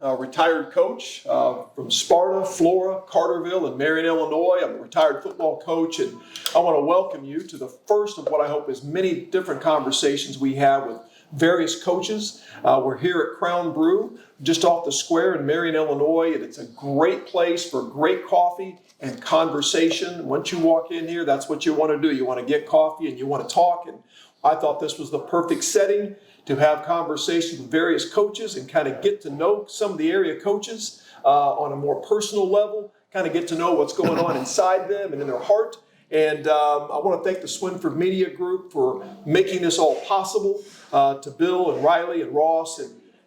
retired coach from Sparta, Flora, Carterville, and Marion, Illinois. I'm a retired football coach, and I want to welcome you to the first of what I hope is many different conversations we have with various coaches. We're here at Crown Brew, just off the square in Marion, Illinois, and it's a great place for great coffee and conversation. Once you walk in here, that's what you want to do. You want to get coffee and you want to talk, and I thought this was the perfect setting to have conversations with various coaches and kind of get to know some of the area coaches on a more personal level, kind of get to know what's going on inside them and in their heart. And I want to thank the Swinford Media Group for making this all possible, to Bill and Riley and Ross.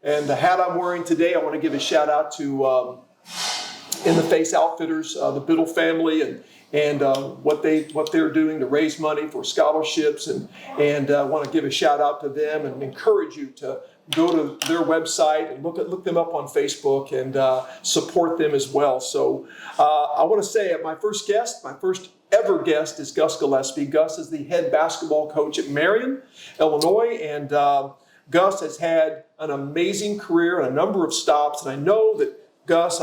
And the hat I'm wearing today, I want to give a shout out to In the Face Outfitters, the Biddle family, and what they're doing to raise money for scholarships. And I want to give a shout out to them and encourage you to go to their website and look them up on Facebook and support them as well. So I want to say my first ever guest is Gus Gillespie. Gus is the head basketball coach at Marion, Illinois, and Gus has had an amazing career and a number of stops. And I know that Gus,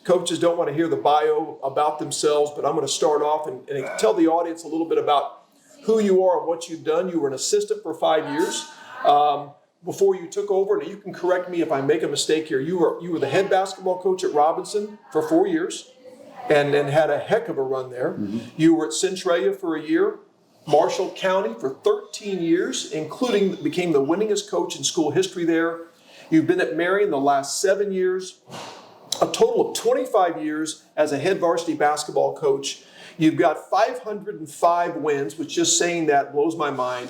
coaches don't want to hear the bio about themselves, but I'm going to start off and tell the audience a little bit about who you are and what you've done. You were an assistant for 5 years before you took over. Now you can correct me if I make a mistake here. You were the head basketball coach at Robinson for 4 years and had a heck of a run there. Mm-hmm. You were at Centralia for a year, Marshall County for 13 years, became the winningest coach in school history there. You've been at Marion the last 7 years. A total of 25 years as a head varsity basketball coach. You've got 505 wins, which just saying that blows my mind.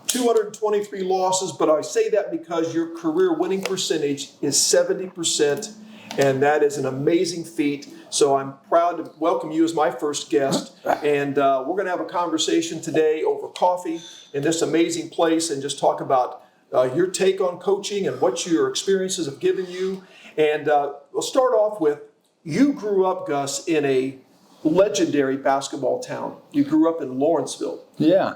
223 losses, but I say that because your career winning percentage is 70%, and that is an amazing feat. So I'm proud to welcome you as my first guest, and we're going to have a conversation today over coffee in this amazing place and just talk about your take on coaching and what your experiences have given you. And we'll start off with, you grew up, Gus, in a legendary basketball town. You grew up in Lawrenceville. Yeah.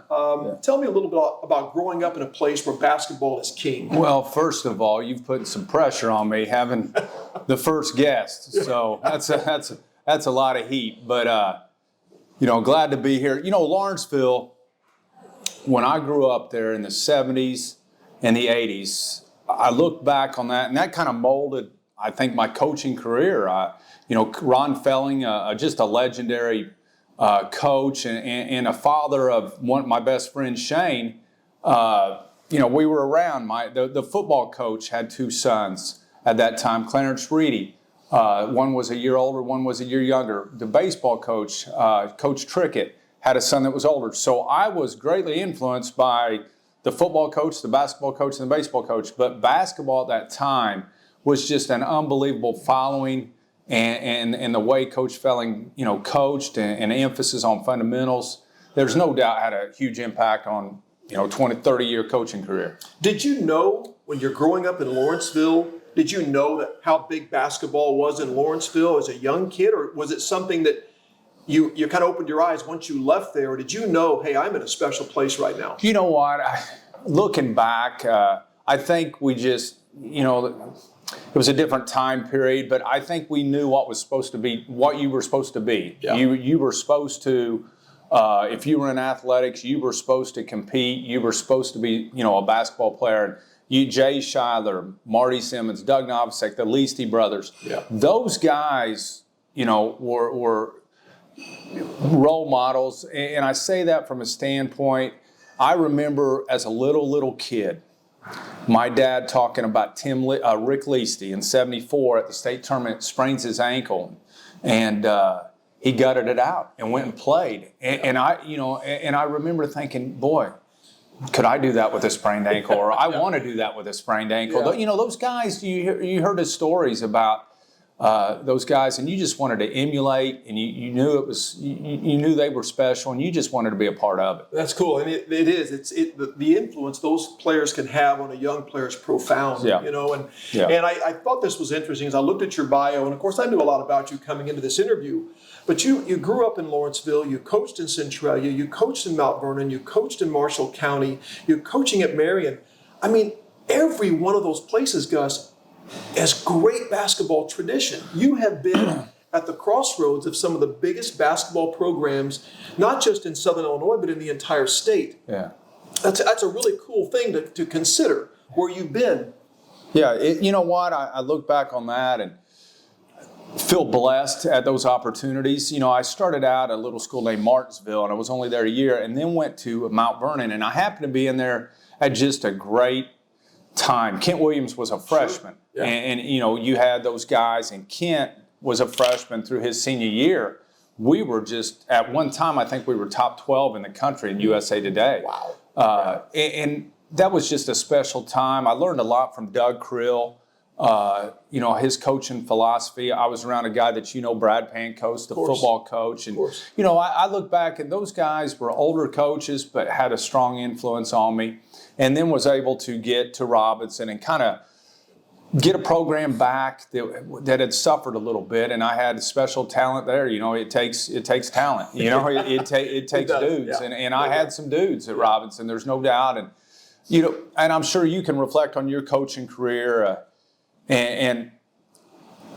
Tell me a little bit about growing up in a place where basketball is king. Well, first of all, you've put some pressure on me having the first guest. So that's a lot of heat. But, glad to be here. Lawrenceville, when I grew up there in the 70s and the 80s, I look back on that, and that kind of molded, I think, my coaching career. Ron Felling, just a legendary coach and a father of my best friend, Shane. We were around. The football coach had two sons at that time, Clarence Reedy. One was a year older, one was a year younger. The baseball coach, Coach Trickett, had a son that was older. So I was greatly influenced by the football coach, the basketball coach, and the baseball coach. But basketball at that time was just an unbelievable following, and the way Coach Felling, coached and emphasis on fundamentals, there's no doubt had a huge impact on, 20, 30-year coaching career. Did you know when you're growing up in Lawrenceville, did you know how big basketball was in Lawrenceville as a young kid, or was it something that you kind of opened your eyes once you left there, or did you know, hey, I'm in a special place right now? You know what? Looking back, I think we just, it was a different time period, but I think we knew what you were supposed to be. Yeah. You were supposed to, if you were in athletics, you were supposed to compete. You were supposed to be, a basketball player. Jay Shiler, Marty Simmons, Doug Novosek, the Leasty brothers. Yeah. Those guys, were role models, and I say that from a standpoint. I remember as a little kid, my dad talking about Rick Leasty in '74 at the state tournament, sprains his ankle, and he gutted it out and went and played. And I remember thinking, boy, could I do that with a sprained ankle? Or I want to do that with a sprained ankle. Yeah. Those guys, you heard his stories about those guys, and you just wanted to emulate, and you knew you knew they were special, and you just wanted to be a part of it. That's cool, and it is. The influence those players can have on a young player is profound. Yeah. And I thought this was interesting as I looked at your bio, and of course I knew a lot about you coming into this interview. But you grew up in Lawrenceville, you coached in Centralia, you coached in Mount Vernon, you coached in Marshall County, you're coaching at Marion. I mean, every one of those places, Gus, as great basketball tradition. You have been at the crossroads of some of the biggest basketball programs, not just in Southern Illinois, but in the entire state. Yeah. That's a really cool thing to consider, where you've been. Yeah, you know what? I look back on that and feel blessed at those opportunities. You know, I started out at a little school named Martinsville, and I was only there a year, and then went to Mount Vernon, and I happened to be in there at just a great time. Kent Williams was a freshman, Sure. Yeah. and you know, you had those guys, and Kent was a freshman through his senior year. We were just, at one time, I think we were top 12 in the country in USA Today. Wow. And that was just a special time. I learned a lot from Doug Krill, you know, his coaching philosophy. I was around a guy that you know, Brad Pancoast, the football coach. And, you know, I look back and those guys were older coaches, but had a strong influence on me. And then was able to get to Robinson and kind of get a program back that had suffered a little bit, and I had special talent there. You know, it takes talent. You know, it takes dudes, yeah. and I had some dudes at Robinson. There's no doubt, and you know, and I'm sure you can reflect on your coaching career, and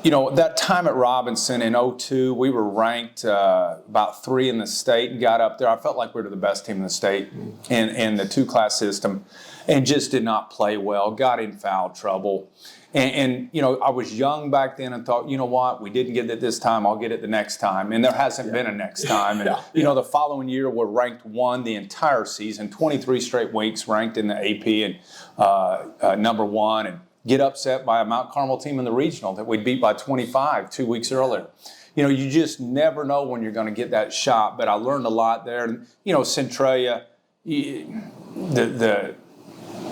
you know, that time at Robinson in 2002, we were ranked about 3 in the state and got up there. I felt like we were the best team in the state in the 2-class system, and just did not play well. Got in foul trouble. And, you know, I was young back then and thought, you know what, we didn't get it this time, I'll get it the next time. And there hasn't been a next time. And, you know, the following year we're ranked 1 the entire season, 23 straight weeks ranked in the AP and number 1, and get upset by a Mount Carmel team in the regional that we beat by 25 2 weeks earlier. You know, you just never know when you're going to get that shot. But I learned a lot there. And, you know, Centralia, the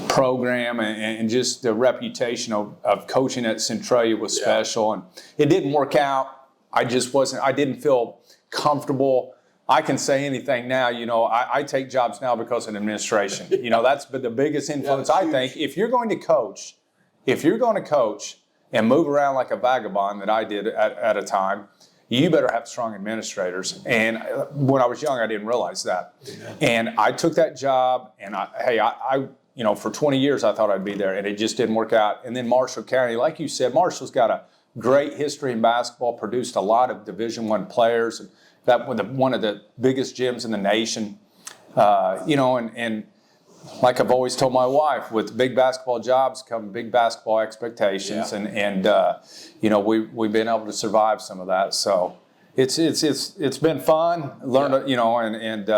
program and just the reputation of coaching at Centralia was special, and it didn't work out. I didn't feel comfortable. I can say anything now, you know, I take jobs now because of administration. You know, that's been the biggest influence, I think. If you're going to coach and move around like a vagabond that I did at a time, you better have strong administrators. And when I was young, I didn't realize that. And I took that job, and I you know, for 20 years I thought I'd be there, and it just didn't work out. And then Marshall County, like you said, Marshall's got a great history in basketball, produced a lot of Division I players, and that was one of the biggest gyms in the nation. You know, and like I've always told my wife, with big basketball jobs come big basketball expectations, and you know, we've been able to survive some of that. So it's been fun. Learned, you know, and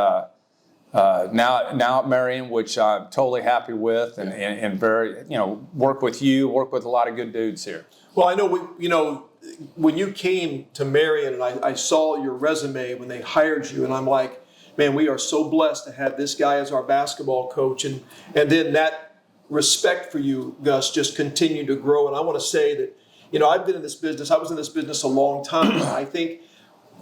now at Marion, which I'm totally happy with, and very, you know, work with a lot of good dudes here. Well, I know you know, when you came to Marion, and I saw your resume when they hired you, and I'm like, man, we are so blessed to have this guy as our basketball coach, and then that respect for you, Gus, just continued to grow. And I want to say that, you know, I've been in this business. I was in this business a long time. And I think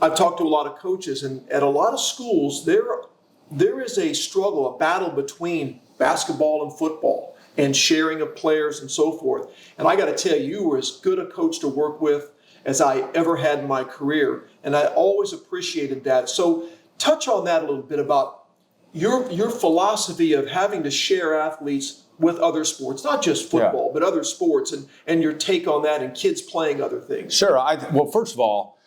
I've talked to a lot of coaches, and at a lot of schools, there is a struggle, a battle between basketball and football and sharing of players and so forth. And I got to tell you, you were as good a coach to work with as I ever had in my career. And I always appreciated that. So touch on that a little bit about your philosophy of having to share athletes with other sports, not just football, but other sports, and your take on that and kids playing other things. Sure. Well, first of all,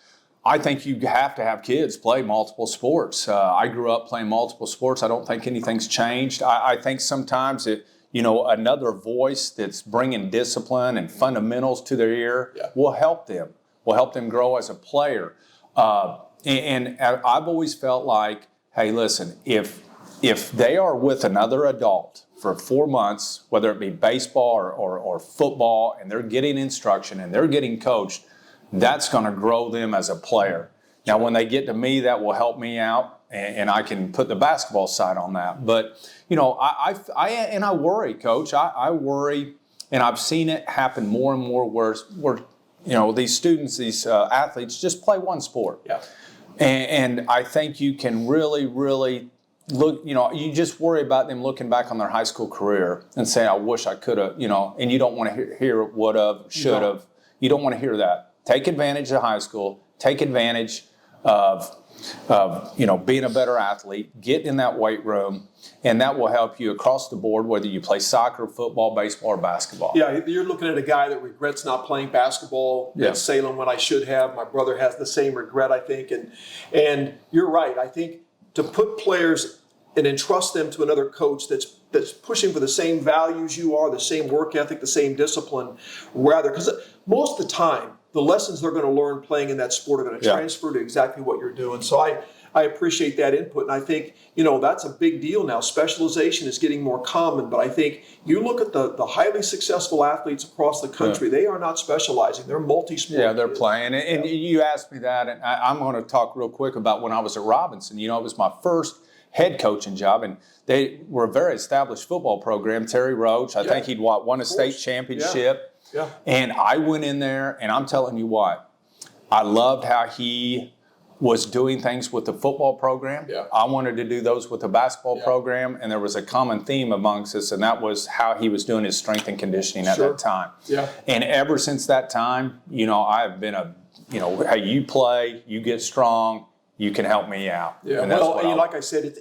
I think you have to have kids play multiple sports. I grew up playing multiple sports. I don't think anything's changed. I think sometimes you know, another voice that's bringing discipline and fundamentals to their ear will help them grow as a player. And I've always felt like, hey, listen, if they are with another adult for 4 months, whether it be baseball or football, and they're getting instruction and they're getting coached, that's going to grow them as a player. Now, when they get to me, that will help me out, and I can put the basketball side on that. But, you know, I worry, Coach. I worry, and I've seen it happen more and more where you know, these students, these athletes just play one sport. Yeah. And I think you can really, really look, you know, you just worry about them looking back on their high school career and saying, I wish I could have, you know, and you don't want to hear would have, should have. You don't want to hear that. Take advantage of high school. Take advantage of being a better athlete, get in that weight room, and that will help you across the board, whether you play soccer, football, baseball, or basketball. Yeah, you're looking at a guy that regrets not playing basketball at Salem when I should have. My brother has the same regret, I think. And you're right. I think to put players and entrust them to another coach that's pushing for the same values you are, the same work ethic, the same discipline, rather, because most of the time, the lessons they're going to learn playing in that sport are going to transfer to exactly what you're doing. So I appreciate that input, and I think, that's a big deal now. Specialization is getting more common, but I think you look at the highly successful athletes across the country, they are not specializing. They're multi-sport. Yeah, they're playing. And you asked me that, and I'm going to talk real quick about when I was at Robinson. It was my first head coaching job, and they were a very established football program. Terry Roach, I think he'd won a state championship. Yeah. And I went in there, and I'm telling you what, I loved how he was doing things with the football program. Yeah. I wanted to do those with the basketball program, and there was a common theme amongst us, and that was how he was doing his strength and conditioning at that time. Yeah. And ever since that time, I've been how you play, you get strong, you can help me out. Yeah. And like I said,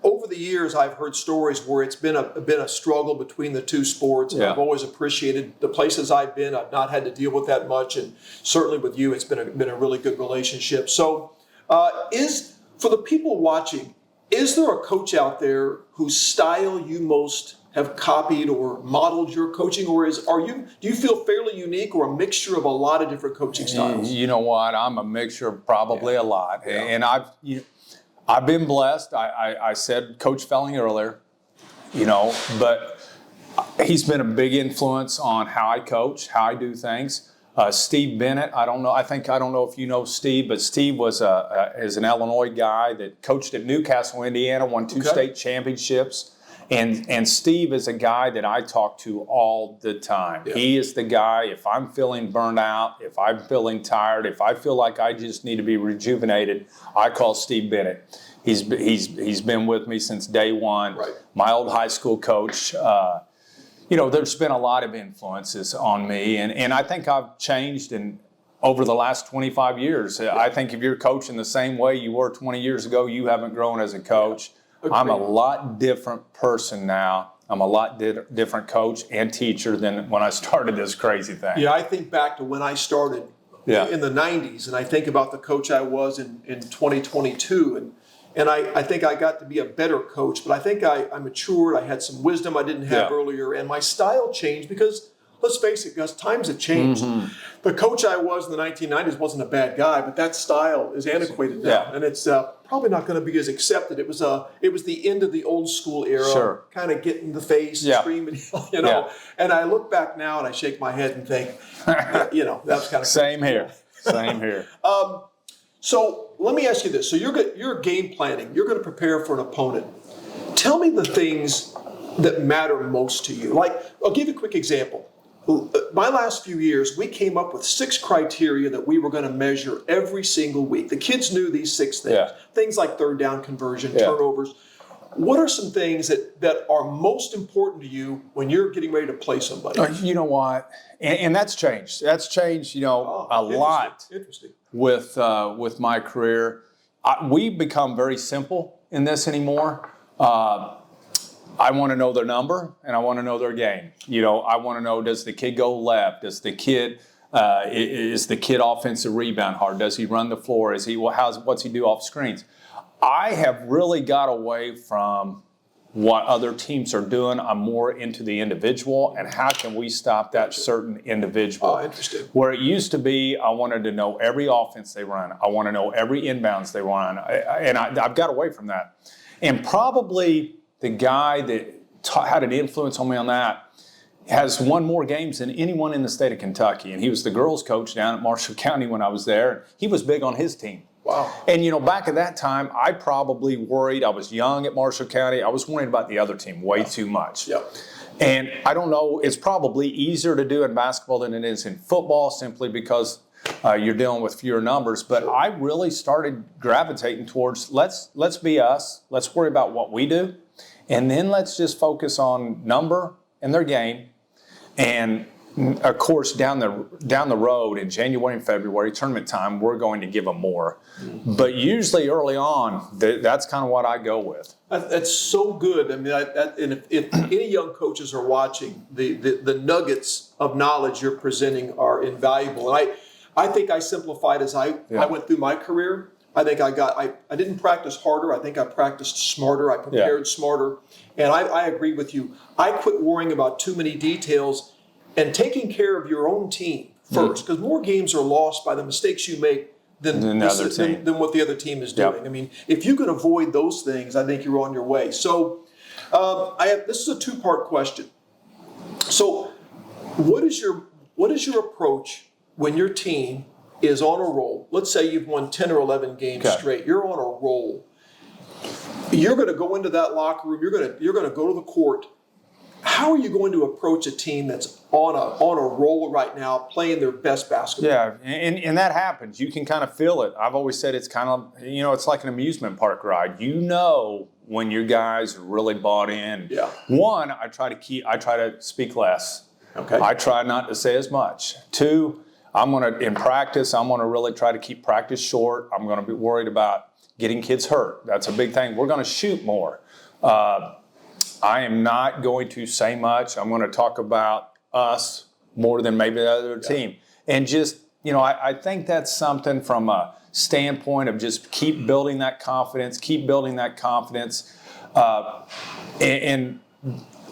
over the years, I've heard stories where it's been a struggle between the two sports. And I've always appreciated the places I've been. I've not had to deal with that much, and certainly with you, it's been a really good relationship. So, for the people watching, is there a coach out there whose style you most have copied or modeled your coaching, or do you feel fairly unique, or a mixture of a lot of different coaching styles? You know what? I'm a mixture of probably a lot, and I've been blessed. I said Coach Felling earlier, but he's been a big influence on how I coach, how I do things. Steve Bennett, I don't know if you know Steve, but Steve is an Illinois guy that coached at Newcastle, Indiana, won 2 state championships. And Steve is a guy that I talk to all the time. Yeah. He is the guy, if I'm feeling burned out, if I'm feeling tired, if I feel like I just need to be rejuvenated, I call Steve Bennett. He's been with me since day one. Right. My old high school coach. There's been a lot of influences on me, and I think I've changed over the last 25 years. Yeah. I think if you're coaching the same way you were 20 years ago, you haven't grown as a coach. Yeah. I'm a lot different person now. I'm a lot different coach and teacher than when I started this crazy thing. Yeah, I think back to when I started in the 90s, and I think about the coach I was in 2022, and I think I got to be a better coach, but I think I matured. I had some wisdom I didn't have earlier, and my style changed because, let's face it, Gus, times have changed. Mm-hmm. The coach I was in the 1990s wasn't a bad guy, but that style is antiquated now, and it's probably not going to be as accepted. It was the end of the old school era, kind of get in the face, scream, and I look back now and I shake my head and think, that was kind of same here. Same here. So let me ask you this. So you're game planning. You're going to prepare for an opponent. Tell me the things that matter most to you. Like, I'll give you a quick example. My last few years, we came up with 6 criteria that we were going to measure every single week. The kids knew these 6 things. Yeah. Things like third down conversion, turnovers. What are some things that are most important to you when you're getting ready to play somebody? You know what? And that's changed. That's changed, a lot. Interesting. With my career. We've become very simple in this anymore. I want to know their number, and I want to know their game. I want to know, does the kid go left? Does the kid is the kid offensive rebound hard? Does he run the floor? What's he do off screens? I have really got away from what other teams are doing. I'm more into the individual and how can we stop that certain individual. Oh, interesting. Where it used to be, I wanted to know every offense they run. I want to know every inbounds they run. I've got away from that. And probably the guy that had an influence on me on that has won more games than anyone in the state of Kentucky. And he was the girls coach down at Marshall County when I was there. He was big on his team. Wow. And, back at that time, I probably worried. I was young at Marshall County. I was worried about the other team way too much. Yep. And I don't know, it's probably easier to do in basketball than it is in football simply because you're dealing with fewer numbers. But I really started gravitating towards let's be us. Let's worry about what we do. And then let's just focus on number and their game. And of course, down the road in January and February, tournament time, we're going to give them more. But usually early on, that's kind of what I go with. That's so good. I mean, and if any young coaches are watching, the nuggets of knowledge you're presenting are invaluable. And I think I simplified as I went through my career. I think I didn't practice harder. I think I practiced smarter. I prepared smarter. And I agree with you. I quit worrying about too many details and taking care of your own team first, because more games are lost by the mistakes you make than what the other team is doing. I mean, if you can avoid those things, I think you're on your way. So this is a two-part question. So what is your approach when your team is on a roll? Let's say you've won 10 or 11 games straight. You're on a roll. You're going to go into that locker room. You're going to go to the court. How are you going to approach a team that's on a roll right now, playing their best basketball? Yeah, and that happens. You can kind of feel it. I've always said it's kind of, it's like an amusement park ride. You know when your guys are really bought in. Yeah. One, I try to speak less. Okay. I try not to say as much. Two, in practice, I'm going to really try to keep practice short. I'm going to be worried about getting kids hurt. That's a big thing. We're going to shoot more. I am not going to say much. I'm going to talk about us more than maybe the other team. And just, I think that's something from a standpoint of just keep building that confidence, And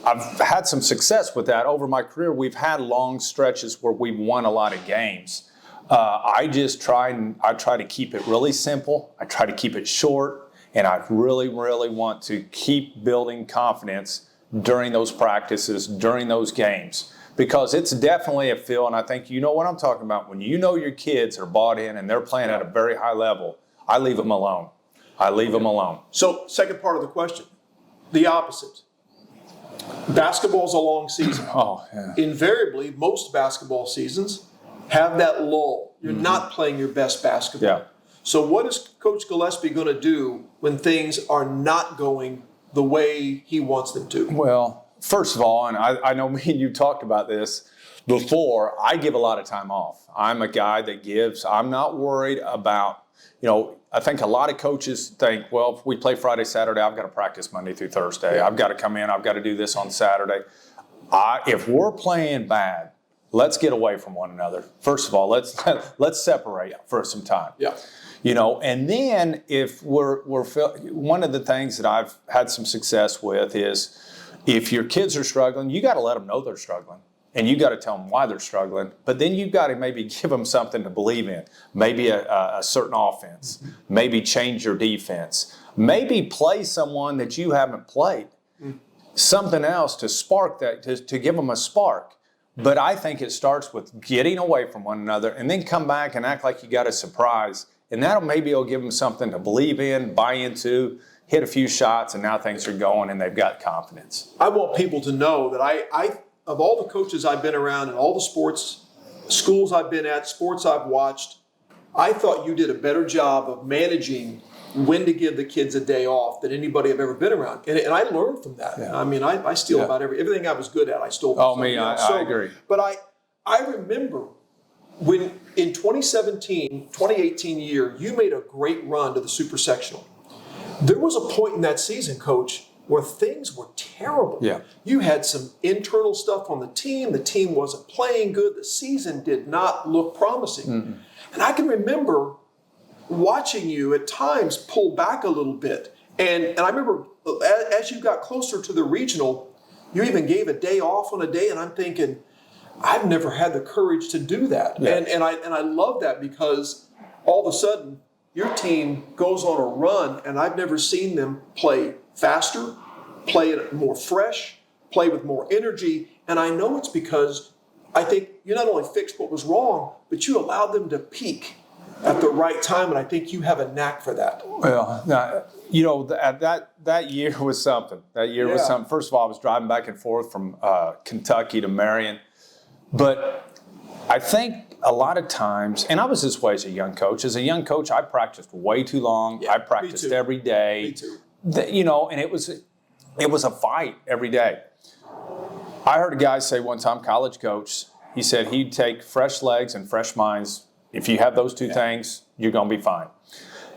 I've had some success with that over my career. We've had long stretches where we've won a lot of games. I try to keep it really simple. I try to keep it short. And I really, really want to keep building confidence during those practices, during those games, because it's definitely a feel, and I think you know what I'm talking about. When you know your kids are bought in and they're playing at a very high level, I leave them alone. So, second part of the question, the opposite. Basketball's a long season. Oh, yeah. Invariably, most basketball seasons have that lull. You're not playing your best basketball. Yeah. So what is Coach Gillespie going to do when things are not going the way he wants them to? Well, first of all, and I know me and you talked about this before, I give a lot of time off. I'm a guy that gives. I'm not worried about, I think a lot of coaches think, well, if we play Friday, Saturday, I've got to practice Monday through Thursday. I've got to come in. I've got to do this on Saturday. If we're playing bad, let's get away from one another. First of all, let's separate for some time. Yeah. And then if we're one of the things that I've had some success with is if your kids are struggling, you got to let them know they're struggling. And you got to tell them why they're struggling. But then you've got to maybe give them something to believe in. Maybe a certain offense. Maybe change your defense. Maybe play someone that you haven't played. Something else to spark that, to give them a spark. But I think it starts with getting away from one another and then come back and act like you got a surprise. And it'll give them something to believe in, buy into, hit a few shots, and now things are going and they've got confidence. I want people to know that I of all the coaches I've been around and all the sports schools I've been at, sports I've watched, I thought you did a better job of managing when to give the kids a day off than anybody I've ever been around. And I learned from that. Yeah. I mean, I steal about everything I was good at, I stole from somebody else. I agree. But I remember when in 2018 year, you made a great run to the Super Sectional. There was a point in that season, Coach, where things were terrible. Yeah. You had some internal stuff on the team. The team wasn't playing good. The season did not look promising. Mm-hmm. And I can remember watching you at times pull back a little bit. And I remember as you got closer to the regional, you even gave a day off on a day, and I'm thinking, I've never had the courage to do that. Yeah. And I love that because all of a sudden your team goes on a run, and I've never seen them play faster, play more fresh, play with more energy. And I know it's because I think you not only fixed what was wrong, but you allowed them to peak at the right time, and I think you have a knack for that. Well, that year was something. That year was something. First of all, I was driving back and forth from Kentucky to Marion. But I think a lot of times, and I was this way as a young coach. As a young coach, I practiced way too long. Yeah, I practiced every day. Me too. And it was a fight every day. I heard a guy say one time, college coach, He said he'd take fresh legs and fresh minds. If you have those two things, you're going to be fine,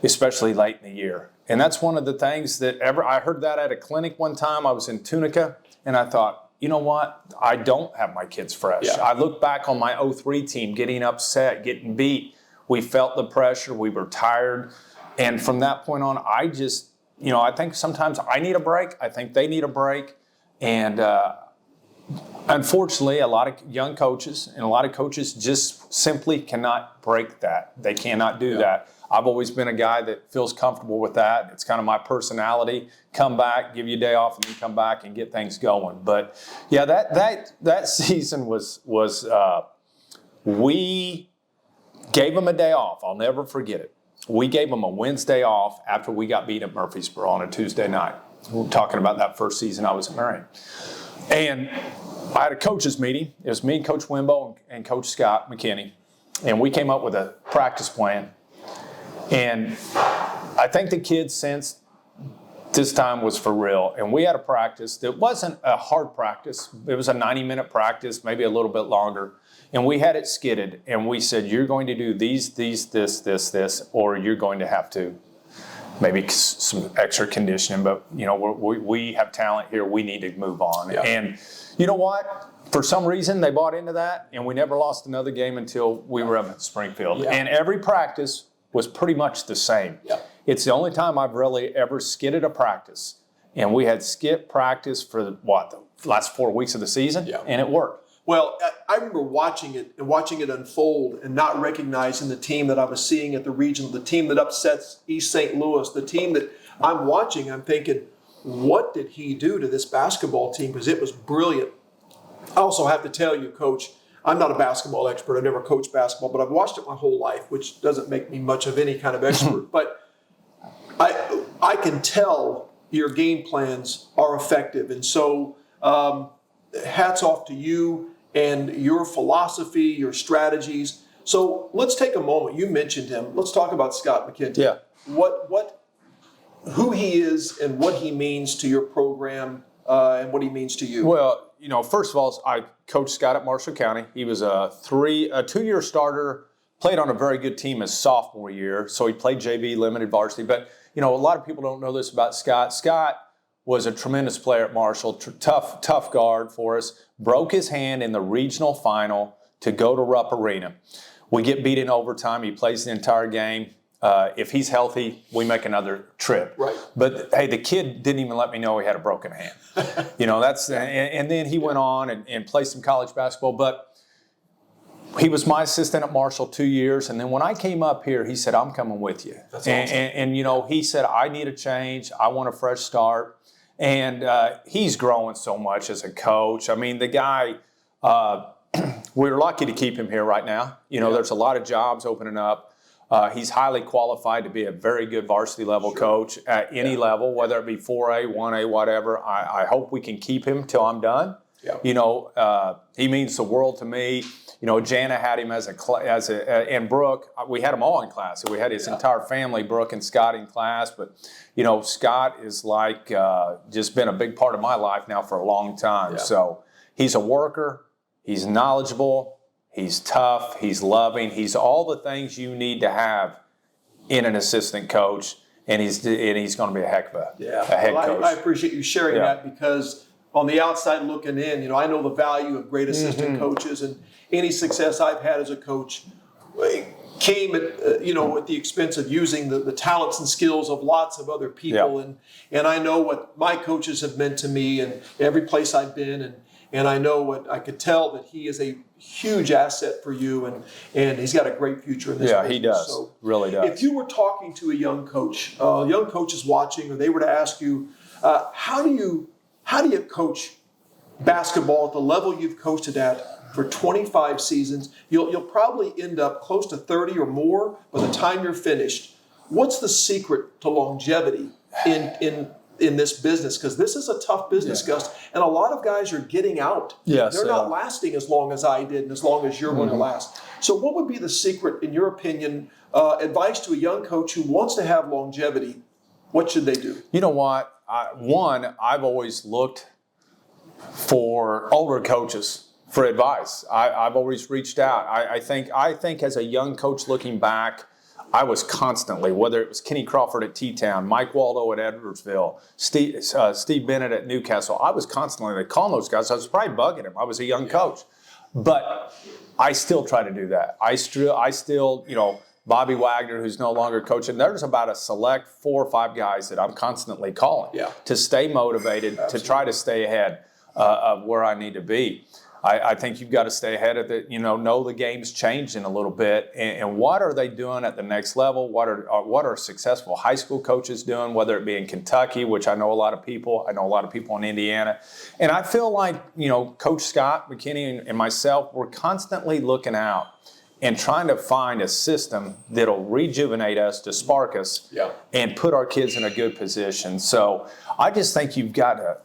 especially late in the year. And that's one of the things that I heard that at a clinic one time. I was in Tunica, and I thought, you know what? I don't have my kids fresh. Yeah. I look back on my 03 team getting upset, getting beat. We felt the pressure. We were tired. And from that point on, I just, I think sometimes I need a break. I think they need a break. And unfortunately, a lot of young coaches and a lot of coaches just simply cannot break that. They cannot do that. I've always been a guy that feels comfortable with that. It's kind of my personality. Come back, give you a day off, and then come back and get things going. But yeah, that season was we gave them a day off. I'll never forget it. We gave them a Wednesday off after we got beat at Murfreesboro on a Tuesday night. We're talking about that first season I was at Marion. And I had a coaches meeting. It was me and Coach Wimbo and Coach Scott McKenzie. And we came up with a practice plan. And I think the kids sensed this time was for real. And we had a practice that wasn't a hard practice. It was a 90-minute practice, maybe a little bit longer. And we had it skidded. And we said, you're going to do these, this, or you're going to have to maybe some extra conditioning. But, we have talent here. We need to move on. Yeah. And you know what? For some reason, they bought into that. And we never lost another game until we were up at Springfield. Yeah. And every practice was pretty much the same. Yeah. It's the only time I've really ever skidded a practice. And we had skip practice for the last 4 weeks of the season, and it worked. Well, I remember watching it unfold and not recognizing the team that I was seeing at the regional, the team that upsets East St. Louis, the team that I'm watching. I'm thinking, what did he do to this basketball team? Because it was brilliant. I also have to tell you, Coach, I'm not a basketball expert. I never coached basketball, but I've watched it my whole life, which doesn't make me much of any kind of expert. But I can tell your game plans are effective. And so hats off to you and your philosophy, your strategies. So let's take a moment. You mentioned him. Let's talk about Scott McKenzie. Yeah. Who he is and what he means to your program and what he means to you. Well, first of all, I coached Scott at Marshall County. He was a 2-year starter, played on a very good team his sophomore year. So he played JV, limited varsity. But, a lot of people don't know this about Scott. Scott was a tremendous player at Marshall, tough guard for us, broke his hand in the regional final to go to Rupp Arena. We get beat in overtime. He plays the entire game. If he's healthy, we make another trip. Right. But hey, the kid didn't even let me know he had a broken hand. And then he went on and played some college basketball. But he was my assistant at Marshall 2 years. And then when I came up here, he said, I'm coming with you. That's awesome. And he said, I need a change. I want a fresh start. And he's growing so much as a coach. I mean, the guy, we're lucky to keep him here right now. There's a lot of jobs opening up. He's highly qualified to be a very good varsity level coach at any level, whether it be 4A, 1A, whatever. I hope we can keep him till I'm done. Yeah. He means the world to me. Jana had him and Brooke. We had them all in class. So we had his entire family, Brooke and Scott, in class. But Scott is just been a big part of my life now for a long time. Yeah. So he's a worker. He's knowledgeable. He's tough, he's loving, he's all the things you need to have in an assistant coach, and he's going to be a heck of a head coach. I appreciate you sharing that, because on the outside looking in, I know the value of great assistant coaches, and any success I've had as a coach came at at the expense of using the talents and skills of lots of other people, and I know what my coaches have meant to me and every place I've been, and I know what I could tell that he is a huge asset for you, and he's got a great future in this business. He does. So really does. If you were talking to a young coach is watching, or they were to ask you, how do you coach basketball at the level you've coached it at for 25 seasons? You'll probably end up close to 30 or more by the time you're finished. What's the secret to longevity in this business? Because this is a tough business, Gus, and a lot of guys are getting out. Yes, they're not lasting as long as I did and as long as you're going to last. So what would be the secret, in your opinion, advice to a young coach who wants to have longevity? What should they do? You know what? I've always looked for older coaches for advice. I've always reached out. I think as a young coach looking back, I was constantly, whether it was Kenny Crawford at T-Town, Mike Waldo at Edwardsville, Steve Bennett at Newcastle, I was constantly calling those guys. I was probably bugging them. I was a young coach. But I still try to do that. I still, Bobby Wagner, who's no longer coaching, there's about a select 4 or 5 guys that I'm constantly calling to stay motivated, to try to stay ahead of where I need to be. I think you've got to stay ahead of it. Know the game's changing a little bit, and what are they doing at the next level? What are successful high school coaches doing? Whether it be in Kentucky, which I know a lot of people in Indiana, and I feel like Coach Scott McKinney and myself, we're constantly looking out and trying to find a system that'll rejuvenate us, to spark us, and put our kids in a good position. So I just think you've got to,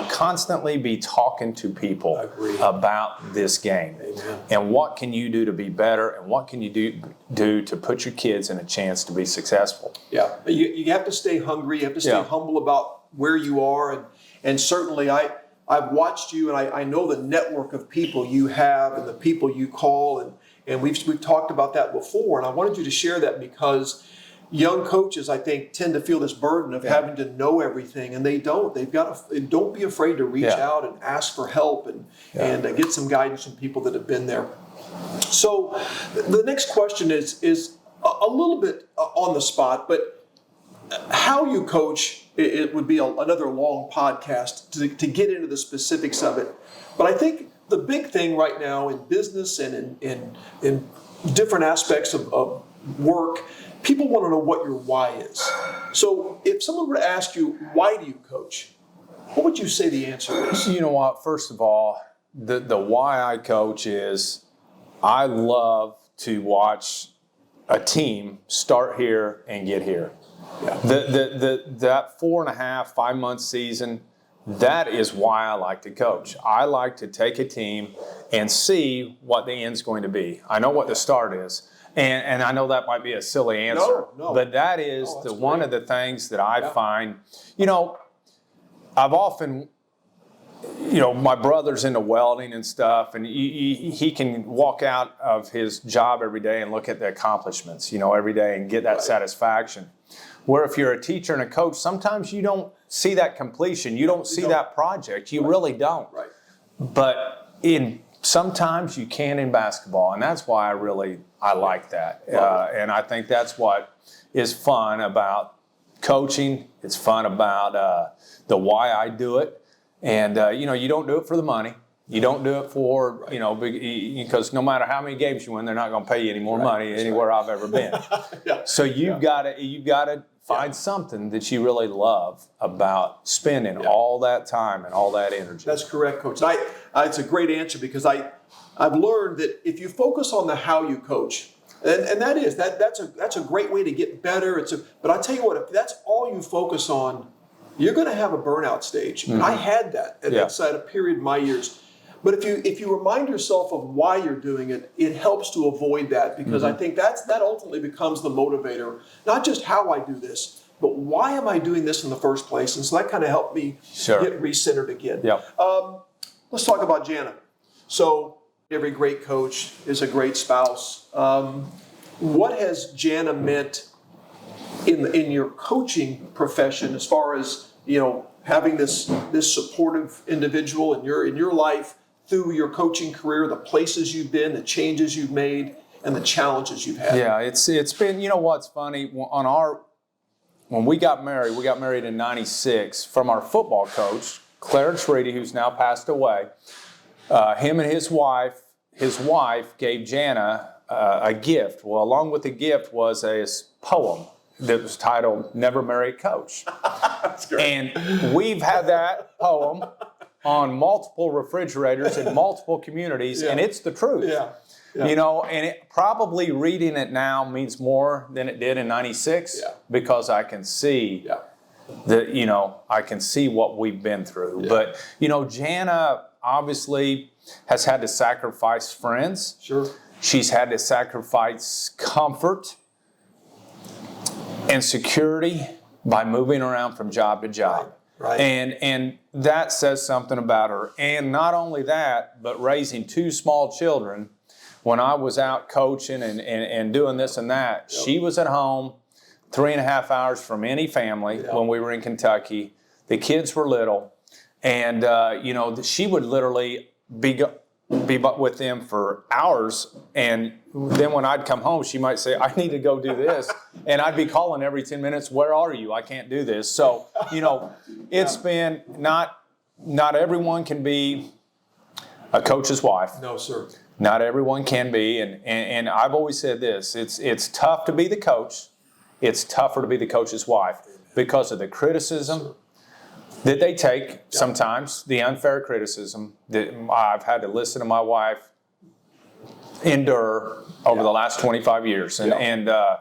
constantly be talking to people about this game. Amen. And what can you do to be better, and what can you do to put your kids in a chance to be successful. Yeah, you have to stay hungry. You have to stay humble about where you are. And certainly I've watched you, and I know the network of people you have and the people you call, and we've talked about that before, and I wanted you to share that because young coaches, I think, tend to feel this burden of having to know everything, and they don't. Don't be afraid to reach out and ask for help and get some guidance from people that have been there. So the next question is a little bit on the spot, but how you coach, it would be another long podcast to get into the specifics of it. But I think the big thing right now in business and in different aspects of work, people want to know what your why is. So if someone were to ask you, why do you coach? What would you say the answer is? You know what? First of all, the why I coach is I love to watch a team start here and get here. Yeah. That 4.5, 5 month season, that is why I like to coach. I like to take a team and see what the end's going to be. I know what the start is. And I know that might be a silly answer, but that is one of the things that I find, I've often, my brother's into welding and stuff, and he can walk out of his job every day and look at the accomplishments, every day and get that satisfaction. Where if you're a teacher and a coach, sometimes you don't see that completion. You don't see that project. You really don't. Right. But sometimes you can in basketball, and that's why I like that. And I think that's what is fun about coaching. It's fun about the why I do it. And, you don't do it for the money. You don't do it for, because no matter how many games you win, they're not going to pay you any more money anywhere I've ever been. So you've got to find something that you really love about spending all that time and all that energy. That's correct, Coach. It's a great answer because I've learned that if you focus on the how you coach, and that's a great way to get better. But I tell you what, if that's all you focus on, you're going to have a burnout stage. Mm-hmm. I had that at a period in my years. But if you remind yourself of why you're doing it, it helps to avoid that because I think that ultimately becomes the motivator. Not just how I do this, but why am I doing this in the first place? And so that kind of helped me get recentered again. Yep. Let's talk about Jana. So every great coach is a great spouse. What has Jana meant in your coaching profession as far as having this supportive individual in your life? Through your coaching career, the places you've been, the changes you've made, and the challenges you've had. Yeah, it's been, what's funny, when we got married in 96, from our football coach, Clarence Reedy, who's now passed away, him and his wife gave Jana a gift. Well, along with the gift was a poem that was titled Never Marry a Coach. That's great. And we've had that poem on multiple refrigerators in multiple communities, and it's the truth. And probably reading it now means more than it did in 96 because I can see I can see what we've been through. But, Jana obviously has had to sacrifice friends. Sure. She's had to sacrifice comfort and security by moving around from job to job. Right. And that says something about her. And not only that, but raising two small children. When I was out coaching and doing this and that, she was at home 3.5 hours from any family when we were in Kentucky. The kids were little. And, she would literally be with them for hours. And then when I'd come home, she might say, I need to go do this. And I'd be calling every 10 minutes, where are you? I can't do this. So, it's been not everyone can be a coach's wife. No, sir. Not everyone can be. And I've always said this, it's tough to be the coach. It's tougher to be the coach's wife because of the criticism that they take sometimes, the unfair criticism that I've had to listen to my wife endure over the last 25 years. And I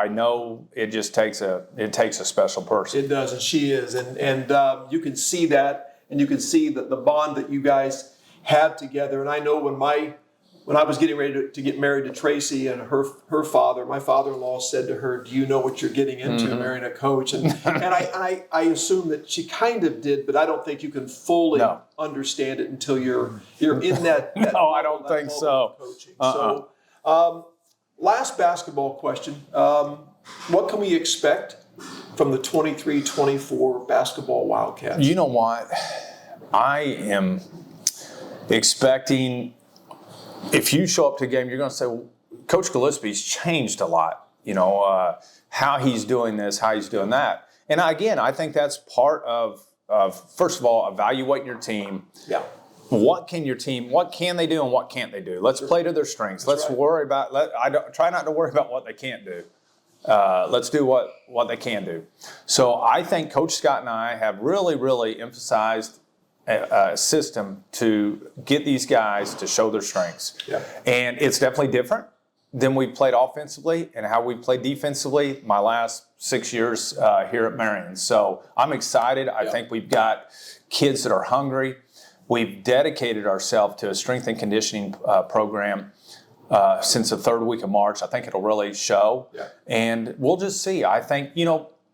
know it just takes a special person. It does, and she is. And you can see that, and you can see the bond that you guys have together. And I know when I was getting ready to get married to Tracy, and her father, my father-in-law, said to her, do you know what you're getting into, marrying a coach? And I assume that she kind of did, but I don't think you can fully understand it until you're in that no, I don't think so. Coaching. So, last basketball question. What can we expect from the 23-24 basketball Wildcats? You know what? I am expecting, if you show up to a game, you're going to say, well, Coach Gillespie's changed a lot, how he's doing this, how he's doing that. And again, I think that's part of first of all, evaluating your team. Yeah. What can they do and what can't they do? Let's play to their strengths. That's Let's worry about, try not to worry about what they can't do. Let's do what they can do. So I think Coach Scott and I have really, really emphasized a system to get these guys to show their strengths. Yeah. And it's definitely different than we played offensively and how we played defensively my last 6 years here at Marion. So I'm excited. I think we've got kids that are hungry. We've dedicated ourselves to a strength and conditioning program since the third week of March. I think it'll really show. Yeah. And we'll just see. I think,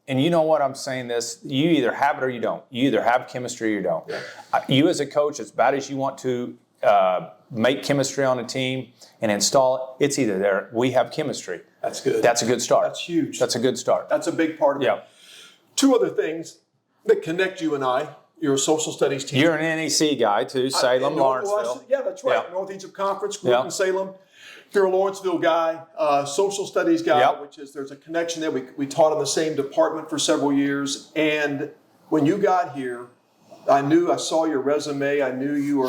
and you know what I'm saying this, you either have it or you don't. You either have chemistry or you don't. Yeah. You as a coach, as bad as you want to make chemistry on a team and install it, it's either there. We have chemistry. That's good. That's a good start. That's huge. That's a good start. That's a big part of it. Two other things that connect you and I. You're a social studies teacher. You're an NEC guy too, Salem, Lawrenceville. Yeah, that's right. Yeah. Northeastern Conference group in Salem. You're a Lawrenceville guy, social studies guy, which is there's a connection there. We taught in the same department for several years. And when you got here, I saw your resume. I knew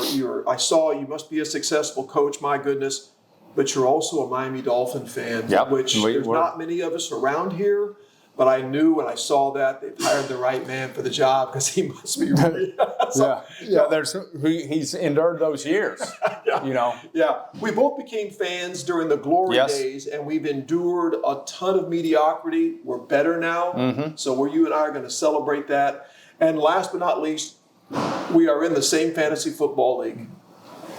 I saw you must be a successful coach. My goodness. But you're also a Miami Dolphin fan, which there's not many of us around here. But I knew when I saw that they've hired the right man for the job because he must be really. He's endured those years. Yeah, we both became fans during the glory days, and we've endured a ton of mediocrity. We're better now, so you and I are going to celebrate that. And last but not least, we are in the same fantasy football league,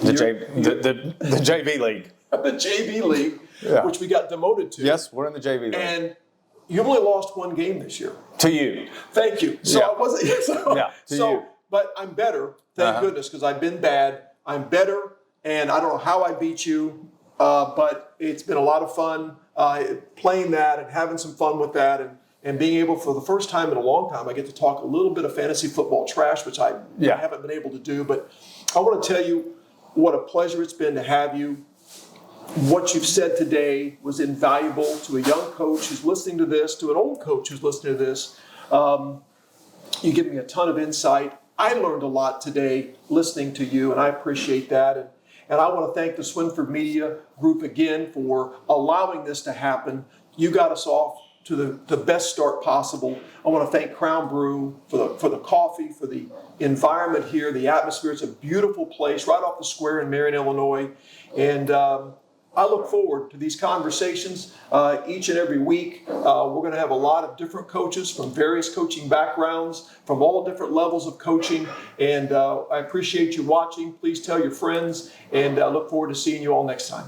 the JV league, the JV league, which we got demoted to. Yes, we're in the JV league, and you only lost one game this year. To you. Thank you. So I wasn't. To you. But I'm better, thank goodness, because I've been bad. I'm better, and I don't know how I beat you, but it's been a lot of fun playing that and having some fun with that, and being able, for the first time in a long time, I get to talk a little bit of fantasy football trash, which I haven't been able to do. But I want to tell you what a pleasure it's been to have you. What you've said today was invaluable to a young coach who's listening to this, to an old coach who's listening to this. You give me a ton of insight. I learned a lot today listening to you, and I appreciate that. And I want to thank the Swinford Media Group again for allowing this to happen. You got us off to the best start possible. I want to thank Crown Brew for the coffee, for the environment here, the atmosphere. It's a beautiful place right off the square in Marion, Illinois. And I look forward to these conversations each and every week. We're going to have a lot of different coaches from various coaching backgrounds, from all different levels of coaching. And I appreciate you watching. Please tell your friends, and I look forward to seeing you all next time.